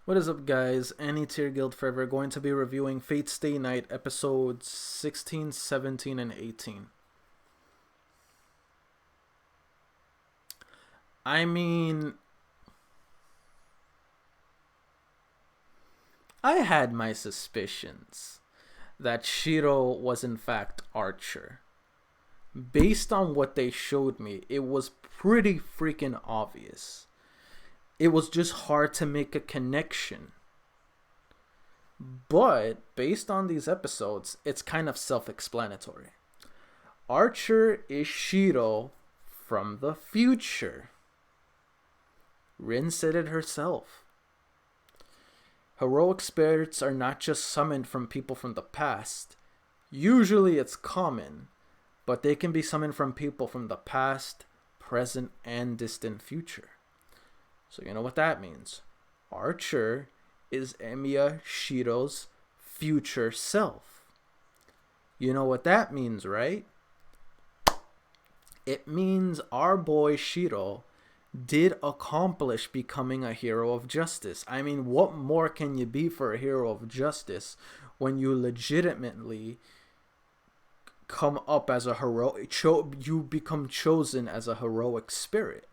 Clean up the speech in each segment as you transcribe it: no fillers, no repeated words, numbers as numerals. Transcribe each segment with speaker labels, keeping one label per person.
Speaker 1: What is up, guys? Any Tier Guild Forever going to be reviewing Fate Stay Night episodes 16, 17, and 18. I mean, I had my suspicions that Shiro was in fact Archer. Based on what they showed me, it was pretty freaking obvious. It was just hard to make a connection. But based on these episodes, it's kind of self-explanatory. Archer is Shiro from the future. Rin said it herself. Heroic spirits are not just summoned from people from the past. Usually it's common, but they can be summoned from people from the past, present, and distant future. So you know what that means. Archer is Emiya Shiro's future self. You know what that means, right? It means our boy Shiro did accomplish becoming a hero of justice. I mean, what more can you be for a hero of justice when you legitimately come up as a heroic, you become chosen as a heroic spirit?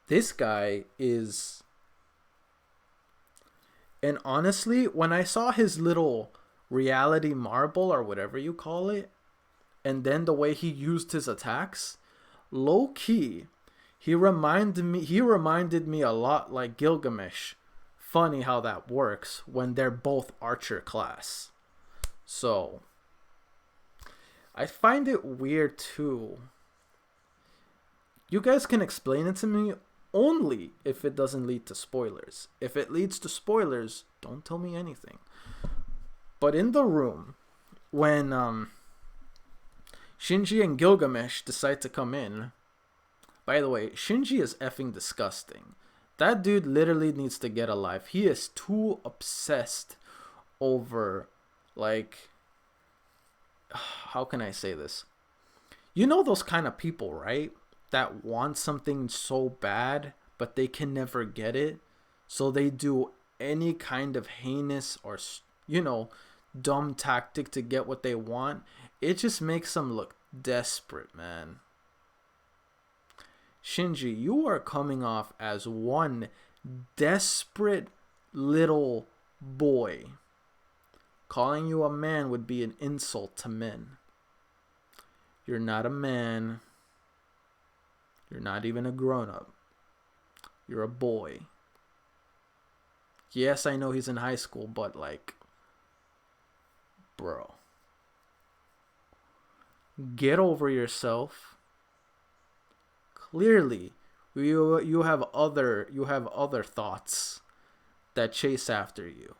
Speaker 1: This guy is... And honestly, when I saw his little reality marble or whatever you call it, and then the way he used his attacks, low key, he reminded me a lot like Gilgamesh. Funny how that works when they're both Archer class. So I find it weird too. You guys can explain it to me only if it doesn't lead to spoilers. If it leads to spoilers, don't tell me anything. But in the room, when Shinji and Gilgamesh decide to come in. By the way, Shinji is effing disgusting. That dude literally needs to get a life. He is too obsessed over, like, how can I say this? You know those kind of people, right? That want something so bad, but they can never get it. So they do any kind of heinous or, dumb tactic to get what they want. It just makes them look desperate, man. Shinji, you are coming off as one desperate little boy. Calling you a man would be an insult to men. You're not a man. You're not even a grown-up. You're a boy. Yes, I know he's in high school, but like, bro, get over yourself. Clearly, you have other thoughts that chase after you.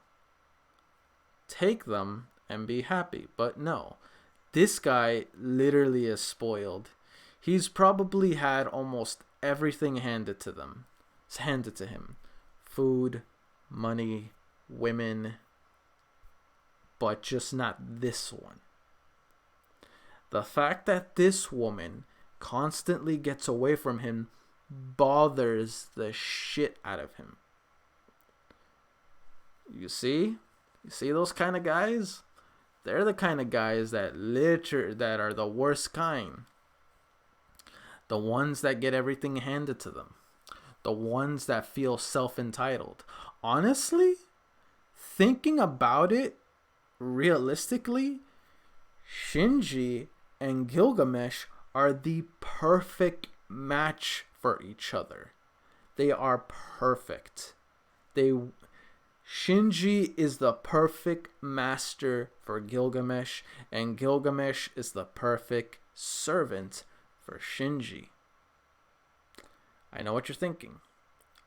Speaker 1: Take them and be happy. But no, this guy literally is spoiled. He's probably had almost everything handed to him. Food, money, women, but just not this one. The fact that this woman constantly gets away from him bothers the shit out of him. You see those kind of guys? They're the kind of guys that are the worst kind. The ones that get everything handed to them. The ones that feel self-entitled. Honestly, thinking about it realistically, Shinji and Gilgamesh are the perfect match for each other. They are perfect. Shinji is the perfect master for Gilgamesh, and Gilgamesh is the perfect servant for Shinji. I know what you're thinking.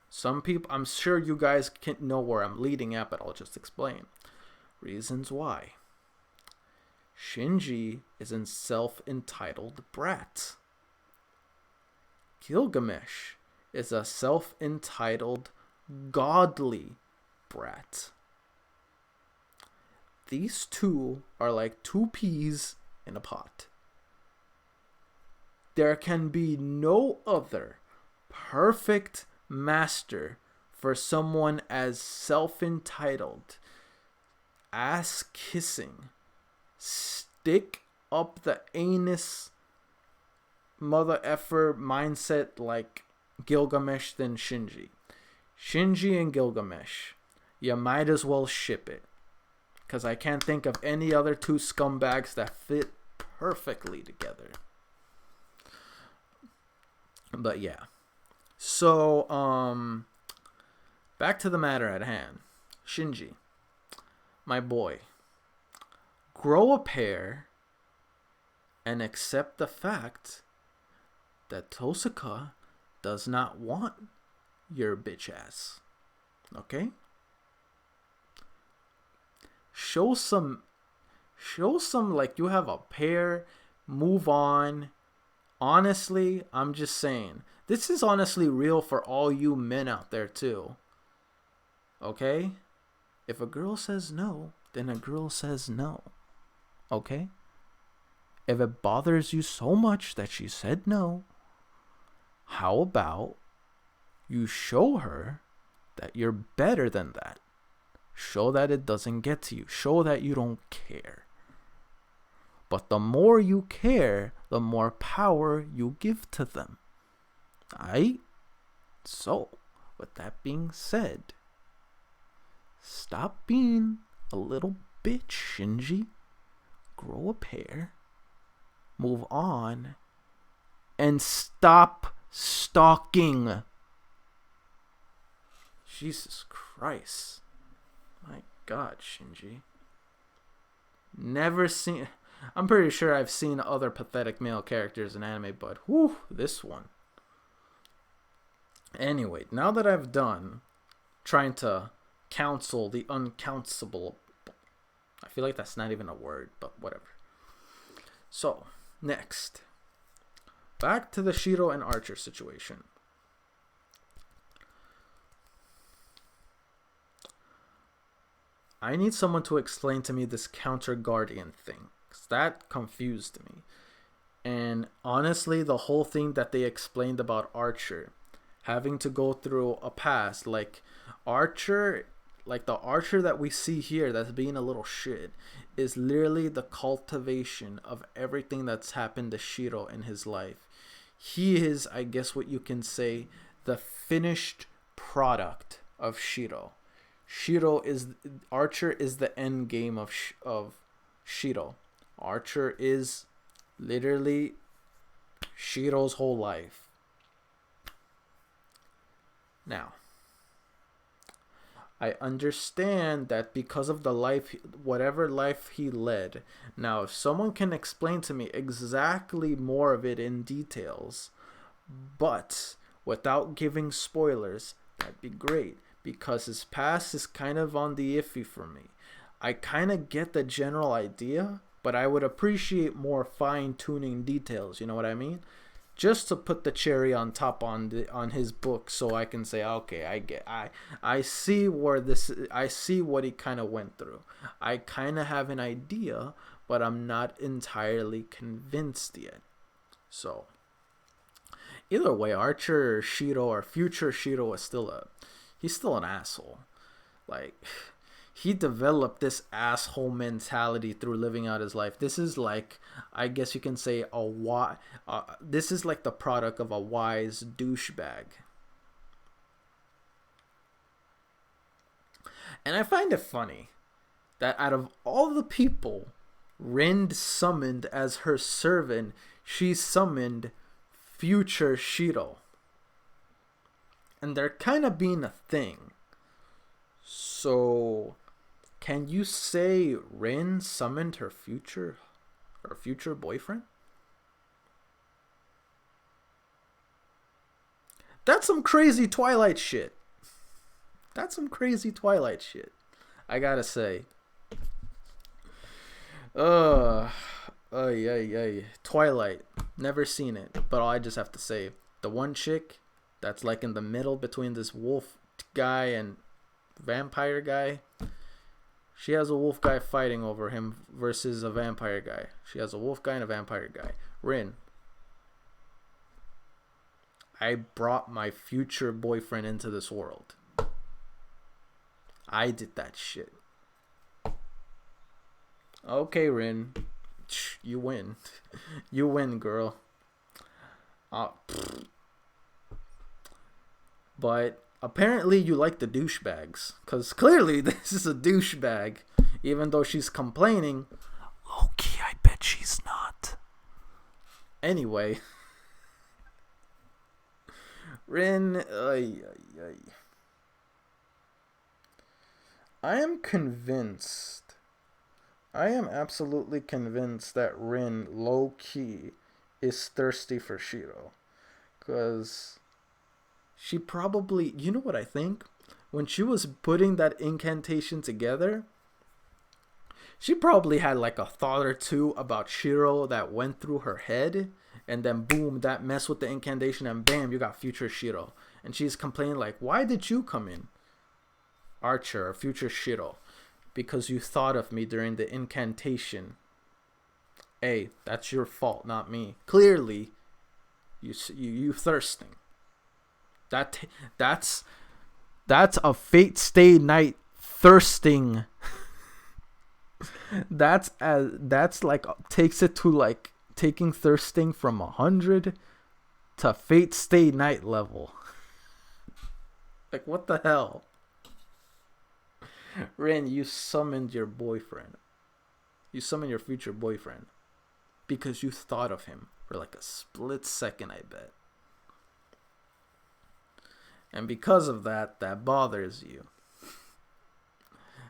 Speaker 1: Some people, I'm sure you guys can't know where I'm leading at, but I'll just explain. Reasons why. Shinji is a self-entitled brat. Gilgamesh is a self-entitled, godly brat. These two are like two peas in a pot. There can be no other perfect master for someone as self-entitled, ass-kissing, stick up the anus mother effer mindset like Gilgamesh than Shinji. Shinji and Gilgamesh, you might as well ship it. Because I can't think of any other two scumbags that fit perfectly together. But yeah. So, back to the matter at hand. Shinji, my boy, grow a pair and accept the fact that Tosaka does not want your bitch ass. Okay? Show some like you have a pair, move on. Honestly, I'm just saying, this is honestly real for all you men out there too. Okay? If a girl says no, then a girl says no. Okay? If it bothers you so much that she said no, how about you show her that you're better than that? Show that it doesn't get to you. Show that you don't care. But the more you care, the more power you give to them. Aight? So, with that being said, stop being a little bitch, Shinji. Grow a pair. Move on. And stop stalking. Jesus Christ. My God, Shinji. Never seen... I'm pretty sure I've seen other pathetic male characters in anime, but whew, this one. Anyway, now that I've done trying to counsel the uncounsable, I feel like that's not even a word, but whatever. So, next. Back to the Shiro and Archer situation. I need someone to explain to me this counter guardian thing. That confused me. And honestly, the whole thing that they explained about Archer having to go through a past, like Archer, like the Archer that we see here that's being a little shit, is literally the cultivation of everything that's happened to Shiro in his life. He is, I guess what you can say, the finished product of Shiro. Archer is the end game of Shiro. Archer is literally Shiro's whole life. Now, I understand that because of the life, whatever life he led. Now, if someone can explain to me exactly more of it in details, but without giving spoilers, that'd be great. Because his past is kind of on the iffy for me. I kind of get the general idea, but I would appreciate more fine-tuning details, you know what I mean? Just to put the cherry on top on his book, so I can say, okay, I see where this, I see what he kind of went through. I kind of have an idea, but I'm not entirely convinced yet. So, either way, Archer or Shiro or future Shiro is he's still an asshole. Like, he developed this asshole mentality through living out his life. This is like, I guess you can say, this is like the product of a wise douchebag. And I find it funny that out of all the people Rin summoned as her servant, she summoned future Shiro. And they're kind of being a thing. So, can you say Rin summoned her future boyfriend? That's some crazy Twilight shit. I gotta say. Twilight. Never seen it, but I just have to say, the one chick that's like in the middle between this wolf guy and vampire guy, she has a wolf guy fighting over him versus a vampire guy. She has a wolf guy and a vampire guy. Rin, I brought my future boyfriend into this world. I did that shit. Okay, Rin. You win. You win, girl. But apparently you like the douchebags. Because clearly this is a douchebag. Even though she's complaining. Low-key, I bet she's not. Anyway. Rin. I am convinced. I am absolutely convinced that Rin, low-key, is thirsty for Shiro. Because she probably... You know what I think? When she was putting that incantation together, she probably had like a thought or two about Shiro that went through her head. And then boom, that messed with the incantation and bam, you got future Shiro. And she's complaining like, why did you come in? Archer, or future Shiro. Because you thought of me during the incantation. Hey, that's your fault, not me. Clearly, you thirsting. That's a Fate Stay Night thirsting. that's like takes it to like taking thirsting from 100 to Fate Stay Night level. Like what the hell? Rin, you summoned your boyfriend. You summoned your future boyfriend. Because you thought of him for like a split second, I bet. And because of that, that bothers you.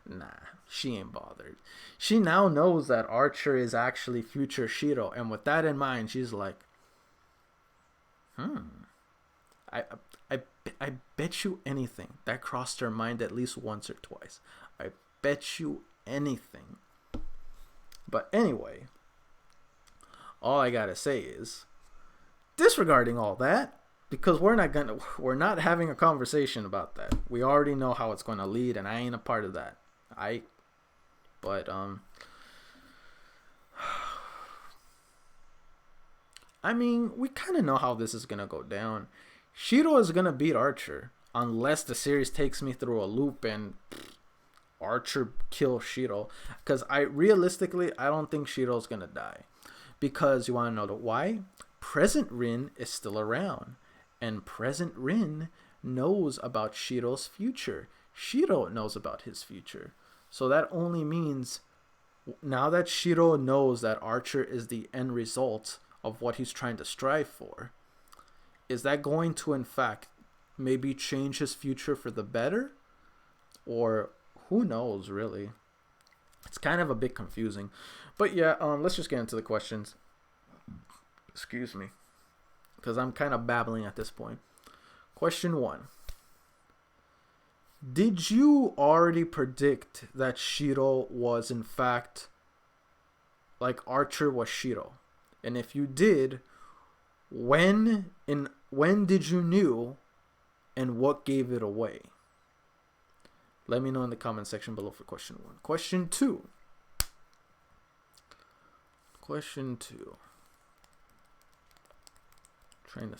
Speaker 1: Nah, she ain't bothered. She now knows that Archer is actually future Shiro. And with that in mind, she's like, I bet you anything that crossed her mind at least once or twice. I bet you anything. But anyway, all I gotta say is, disregarding all that, because we're not having a conversation about that. We already know how it's gonna lead, and I ain't a part of that. I mean, we kind of know how this is gonna go down. Shiro is gonna beat Archer unless the series takes me through a loop and Archer kills Shiro. Because realistically, I don't think Shiro's gonna die. Because you want to know why? Present Rin is still around, and present Rin knows about Shiro's future. Shiro knows about his future. So that only means now that Shiro knows that Archer is the end result of what he's trying to strive for, is that going to, in fact, maybe change his future for the better? Or who knows, really? It's kind of a bit confusing. But yeah, let's just get into the questions. Excuse me. Because I'm kind of babbling at this point. Question 1. Did you already predict that Shiro was, in fact, like Archer was Shiro? And if you did, when did you knew, and what gave it away? Let me know in the comment section below for question 1. Question 2. Trying to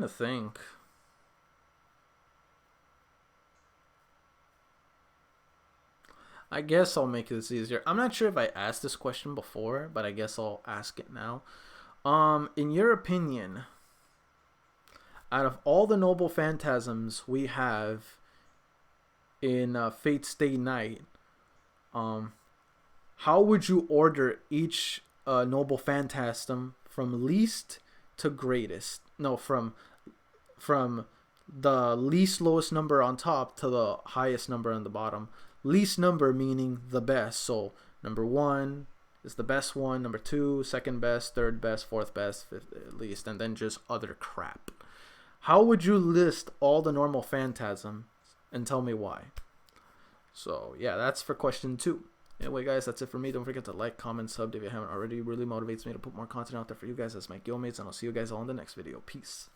Speaker 1: think. I guess I'll make this easier. I'm not sure if I asked this question before, but I guess I'll ask it now. In your opinion, out of all the noble phantasms we have in Fate Stay Night, how would you order each noble phantasm from least to greatest? No, from the least lowest number on top to the highest number on the bottom. Least number meaning the best. So number 1 is the best one, number 2 second best, third best, fourth best, fifth least, and then just other crap. How would you list all the normal phantasms and tell me why? So yeah, that's for question 2. Anyway, guys, that's it for me. Don't forget to like, comment, sub if you haven't already. It really motivates me to put more content out there for you guys as my guildmates, and I'll see you guys all in the next video. Peace.